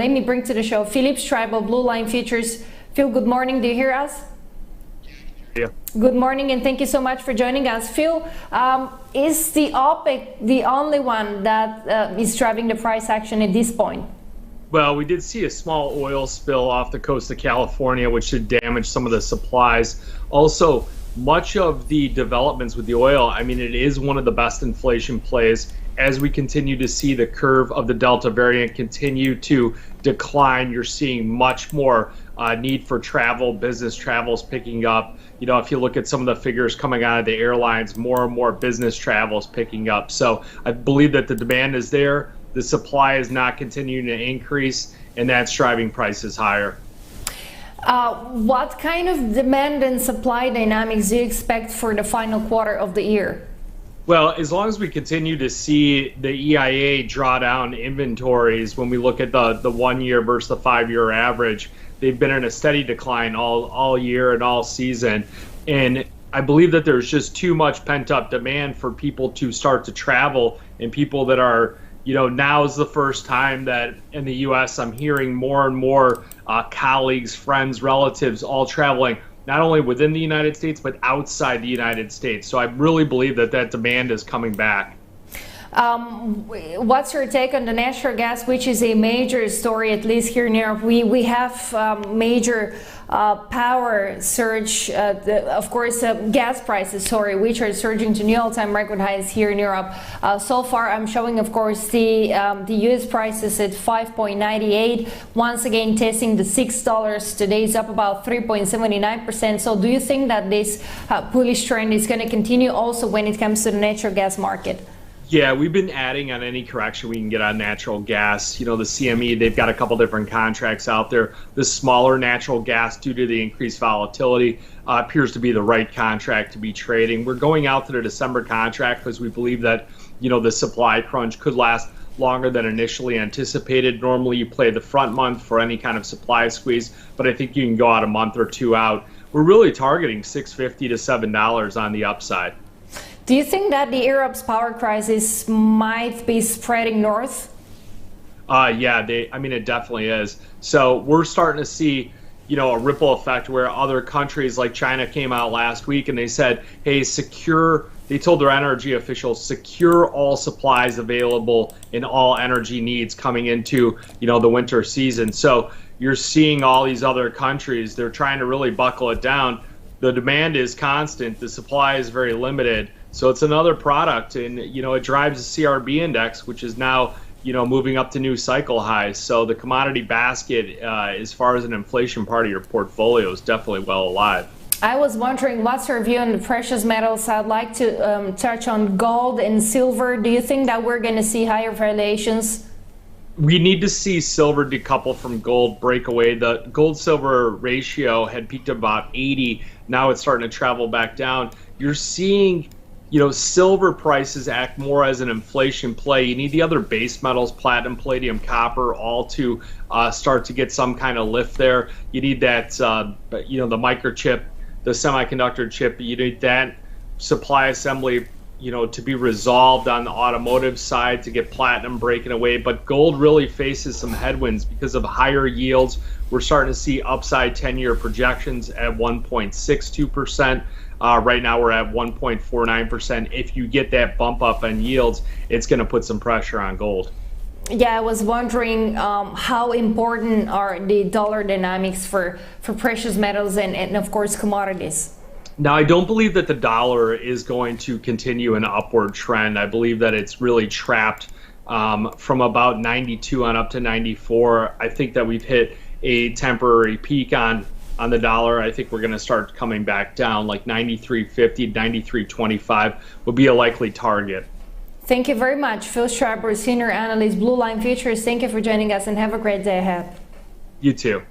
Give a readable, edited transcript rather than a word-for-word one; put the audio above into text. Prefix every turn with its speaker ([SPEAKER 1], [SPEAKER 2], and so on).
[SPEAKER 1] let me bring to the show Phillip Streible, Blue Line Futures. Phil, good morning. Do you hear us?
[SPEAKER 2] Yeah.
[SPEAKER 1] Good morning, and thank you so much for joining us. Phil, is the OPEC the only one that is driving the price action at this point?
[SPEAKER 2] Well, we did see a small oil spill off the coast of California, which should damage some of the supplies. Also, much of the developments with the oil, I mean, it is one of the best inflation plays. As we continue to see the curve of the Delta variant continue to decline, you're seeing much more need for travel. Business travel's picking up. You know, if you look at some of the figures coming out of the airlines, more and more business travel is picking up. So I believe that the demand is there. The supply is not continuing to increase, and that's driving prices higher.
[SPEAKER 1] What kind of demand and supply dynamics do you expect for the final quarter of the year?
[SPEAKER 2] Well, as long as we continue to see the EIA draw down inventories, when we look at the 1 year versus the 5 year average, they've been in a steady decline all year and all season. And I believe that there's just too much pent up demand for people to start to travel, and people that are, you know, now is the first time that in the U.S. I'm hearing more and more colleagues, friends, relatives all traveling, not only within the United States, but outside the United States. So I really believe that that demand is coming back.
[SPEAKER 1] What's your take on the natural gas, which is a major story, at least here in Europe? We have major power surge, of course, gas prices, which are surging to new all-time record highs here in Europe. So far, I'm showing, of course, the US prices at 5.98, once again testing the $6. Today is up about 3.79%. So do you think that this bullish trend is going to continue also when it comes to the natural gas market?
[SPEAKER 2] Yeah, we've been adding on any correction we can get on natural gas. You know, the CME, they've got a couple different contracts out there. The smaller natural gas, due to the increased volatility, appears to be the right contract to be trading. We're going out to the December contract because we believe that, you know, the supply crunch could last longer than initially anticipated. Normally you play the front month for any kind of supply squeeze, but I think you can go out a month or two out. We're really targeting $6.50 to $7 on the upside.
[SPEAKER 1] Do you think that the Europe's power crisis might be spreading north?
[SPEAKER 2] Yeah, I mean, it definitely is. So we're starting to see, you know, a ripple effect where other countries like China came out last week and they said, hey, they told their energy officials, secure all supplies available and all energy needs coming into, you know, the winter season. So you're seeing all these other countries, they're trying to really buckle it down. The demand is constant, the supply is very limited. So it's another product, and, you know, it drives the CRB index, which is now, you know, moving up to new cycle highs. So the commodity basket, as far as an inflation part of your portfolio, is definitely well alive.
[SPEAKER 1] I was wondering, what's your view on the precious metals? I'd like to touch on gold and silver. Do you think that we're going to see higher valuations?
[SPEAKER 2] We need to see silver decouple from gold, break away. The gold-silver ratio had peaked at about 80. Now it's starting to travel back down. You're seeing, you know, silver prices act more as an inflation play. You need the other base metals, platinum, palladium, copper, all to start to get some kind of lift there. You need that, you know, the microchip, the semiconductor chip. You need that supply assembly, you know, to be resolved on the automotive side to get platinum breaking away. But gold really faces some headwinds because of higher yields. We're starting to see upside 10-year projections at 1.62%. Right now we're at 1.49%. If you get that bump up in yields, it's going to put some pressure on gold.
[SPEAKER 1] Yeah, I was wondering how important are the dollar dynamics for precious metals and of course commodities?
[SPEAKER 2] Now, I don't believe that the dollar is going to continue an upward trend. I believe that it's really trapped from about 92 on up to 94. I think that we've hit a temporary peak on the dollar. I think we're going to start coming back down, like 93.50, 93.25 would be a likely target.
[SPEAKER 1] Thank you very much. Phil Streible, Senior Analyst, Blue Line Futures. Thank you for joining us and have a great day ahead.
[SPEAKER 2] You too.